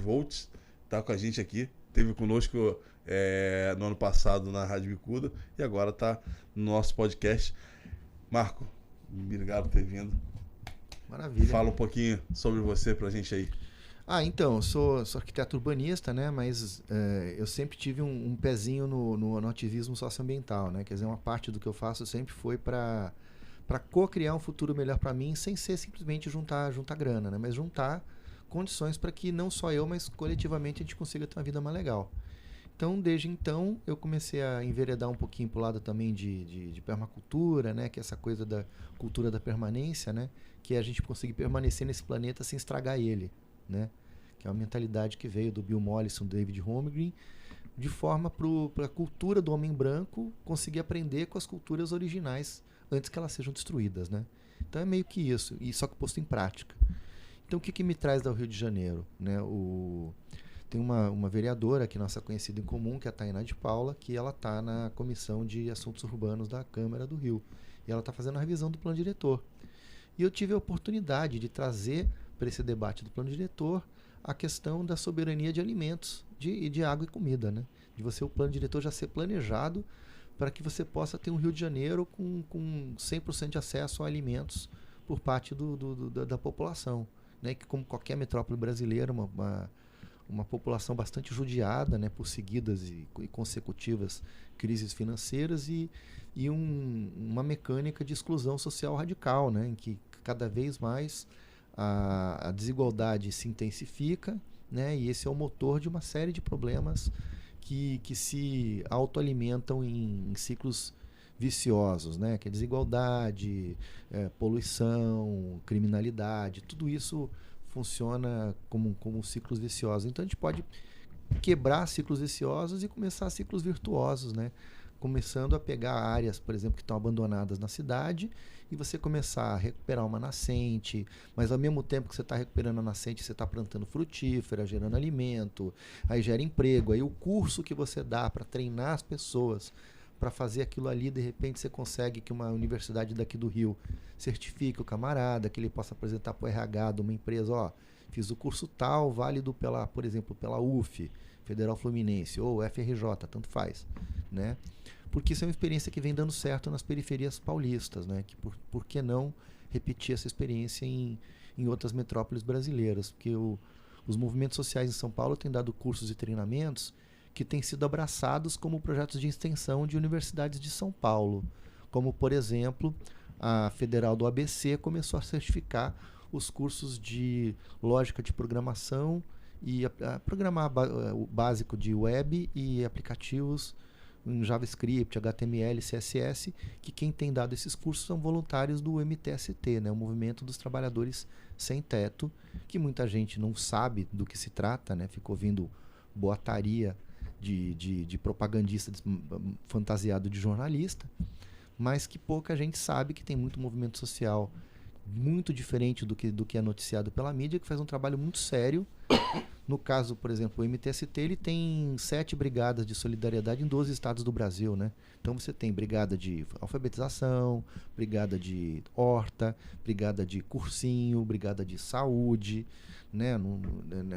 Volts, está com a gente aqui. Esteve conosco no ano passado na Rádio Bicuda e agora está no nosso podcast. Marco, obrigado por ter vindo. Maravilha. Fala um pouquinho sobre você pra gente aí. Então, eu sou arquiteto urbanista, né? Mas eu sempre tive um pezinho no ativismo socioambiental, né? Quer dizer, uma parte do que eu faço sempre foi para co-criar um futuro melhor para mim, sem ser simplesmente juntar grana, né? Mas juntar condições para que não só eu, mas coletivamente a gente consiga ter uma vida mais legal. Então, desde então, eu comecei a enveredar um pouquinho para o lado também de permacultura, né? Que é essa coisa da cultura da permanência, né? Que é a gente conseguir permanecer nesse planeta sem estragar ele, né? Que é uma mentalidade que veio do Bill Mollison, David Holmgren, de forma para a cultura do homem branco conseguir aprender com as culturas originais antes que elas sejam destruídas, né? Então é meio que isso, e só que posto em prática. Então o que me traz ao Rio de Janeiro, né? Tem uma vereadora aqui, nossa conhecida em comum, que é a Tainá de Paula, que ela está na Comissão de Assuntos Urbanos da Câmara do Rio. E ela está fazendo a revisão do plano diretor. E eu tive a oportunidade de trazer para esse debate do plano diretor a questão da soberania de alimentos, de água e comida, né? De o plano diretor já ser planejado para que você possa ter um Rio de Janeiro com 100% de acesso a alimentos por parte da população, né? Que, como qualquer metrópole brasileira, uma população bastante judiada, né, por seguidas e consecutivas crises financeiras e uma mecânica de exclusão social radical, né, em que cada vez mais a desigualdade se intensifica, né, e esse é o motor de uma série de problemas que se autoalimentam em ciclos viciosos, né, que é desigualdade, poluição, criminalidade, tudo isso funciona como ciclos viciosos. Então a gente pode quebrar ciclos viciosos e começar ciclos virtuosos, né? Começando a pegar áreas, por exemplo, que estão abandonadas na cidade e você começar a recuperar uma nascente, mas ao mesmo tempo que você está recuperando a nascente, você está plantando frutífera, gerando alimento, aí gera emprego, aí o curso que você dá para treinar as pessoas para fazer aquilo ali, de repente você consegue que uma universidade daqui do Rio certifique o camarada, que ele possa apresentar para o RH de uma empresa, ó, fiz o curso tal, válido por exemplo, pela UF, Federal Fluminense, ou FRJ, tanto faz, né? Porque isso é uma experiência que vem dando certo nas periferias paulistas, né? Que por que não repetir essa experiência em outras metrópoles brasileiras? Porque os movimentos sociais em São Paulo têm dado cursos e treinamentos que têm sido abraçados como projetos de extensão de universidades de São Paulo, como, por exemplo, a Federal do ABC começou a certificar os cursos de lógica de programação e programar o básico de web e aplicativos em JavaScript, HTML, CSS, que quem tem dado esses cursos são voluntários do MTST, né, o Movimento dos Trabalhadores Sem Teto, que muita gente não sabe do que se trata, né, fica ouvindo boataria de propagandista fantasiado de jornalista, mas que pouca gente sabe que tem muito movimento social muito diferente do que é noticiado pela mídia, que faz um trabalho muito sério. No caso, por exemplo, o MTST ele tem 7 brigadas de solidariedade em 12 estados do Brasil, né? Então você tem brigada de alfabetização, brigada de horta, brigada de cursinho, brigada de saúde, né?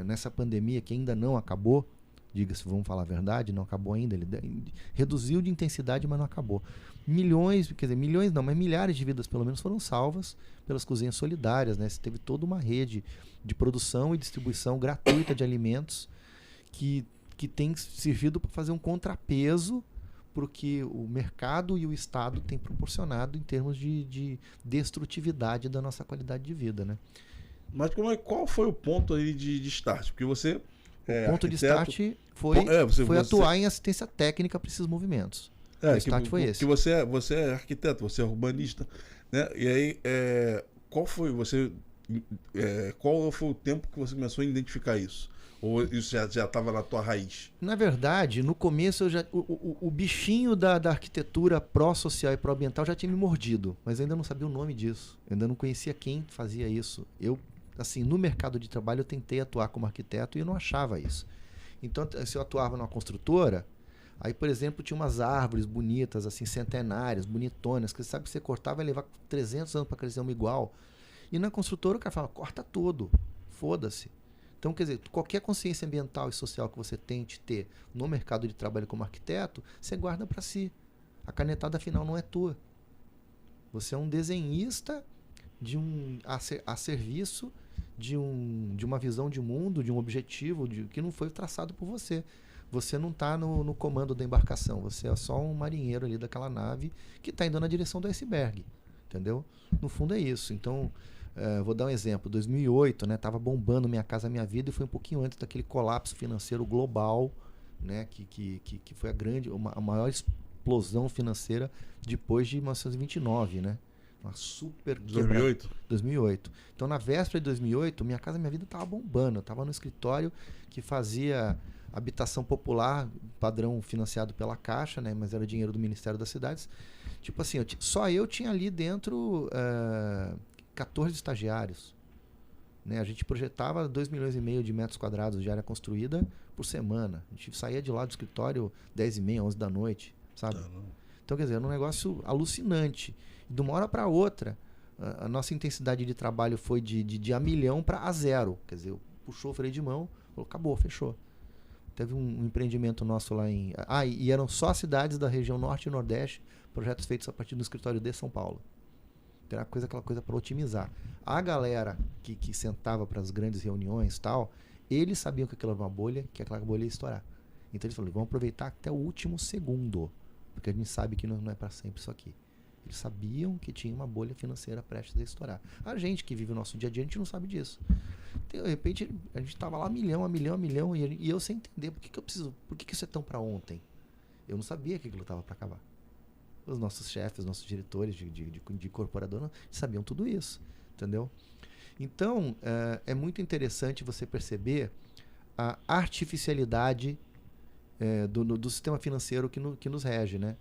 Nessa pandemia que ainda não acabou, diga-se, vamos falar a verdade, não acabou ainda, ele reduziu de intensidade, mas não acabou. Milhões não, mas milhares de vidas pelo menos foram salvas pelas cozinhas solidárias, né? Você teve toda uma rede de produção e distribuição gratuita de alimentos que tem servido para fazer um contrapeso para o que o mercado e o Estado têm proporcionado em termos de destrutividade da nossa qualidade de vida, né? Mas qual foi o ponto aí de start? Porque você o ponto de start foi atuar em assistência técnica para esses movimentos. O start foi esse. Que você é arquiteto, você é urbanista, né? E aí, qual foi o tempo que você começou a identificar isso? Ou isso já estava na tua raiz? Na verdade, no começo o bichinho da arquitetura pró-social e pró-ambiental já tinha me mordido, mas eu ainda não sabia o nome disso. Eu ainda não conhecia quem fazia isso. Assim, no mercado de trabalho eu tentei atuar como arquiteto e eu não achava isso. Então, se eu atuava numa construtora, aí, por exemplo, tinha umas árvores bonitas, assim, centenárias, bonitonas, que você sabe que você cortar vai levar 300 anos para crescer uma igual. E na construtora o cara fala, corta tudo, foda-se. Então, quer dizer, qualquer consciência ambiental e social que você tente ter no mercado de trabalho como arquiteto, você guarda para si. A canetada final não é tua. Você é um desenhista a serviço de uma visão de mundo, de um objetivo que não foi traçado por você. Você não está no comando da embarcação. Você é só um marinheiro ali daquela nave que está indo na direção do iceberg. Entendeu? No fundo é isso. Então, vou dar um exemplo. 2008, né? Tava bombando Minha Casa Minha Vida e foi um pouquinho antes daquele colapso financeiro global, né? Que foi a maior explosão financeira depois de 1929, né? Uma super 2008? 2008. Então, na véspera de 2008, Minha Casa Minha Vida estava bombando. Eu estava no escritório que fazia habitação popular, padrão financiado pela Caixa, né? Mas era dinheiro do Ministério das Cidades. Tipo assim, só eu tinha ali dentro 14 estagiários. Né? A gente projetava 2,5 milhões de metros quadrados de área construída por semana. A gente saía de lá do escritório 10h30, 11 da noite, sabe? Então, quer dizer, era um negócio alucinante. De uma hora para outra, a nossa intensidade de trabalho foi de a milhão para a zero. Quer dizer, puxou o freio de mão, falou, acabou, fechou. Teve um empreendimento nosso lá em... e eram só cidades da região norte e nordeste, projetos feitos a partir do escritório de São Paulo. Então, era aquela coisa para otimizar. A galera que sentava para as grandes reuniões e tal, eles sabiam que aquilo era uma bolha, que aquela bolha ia estourar. Então eles falaram, vamos aproveitar até o último segundo, porque a gente sabe que não é para sempre isso aqui. Eles sabiam que tinha uma bolha financeira prestes a estourar. A gente que vive o nosso dia a dia, a gente não sabe disso. De repente, a gente estava lá a milhão, e eu sem entender por que isso é tão para ontem. Eu não sabia que aquilo estava para acabar. Os nossos chefes, os nossos diretores de incorporadora sabiam tudo isso, entendeu? Então, é muito interessante você perceber a artificialidade do sistema financeiro que nos rege, né?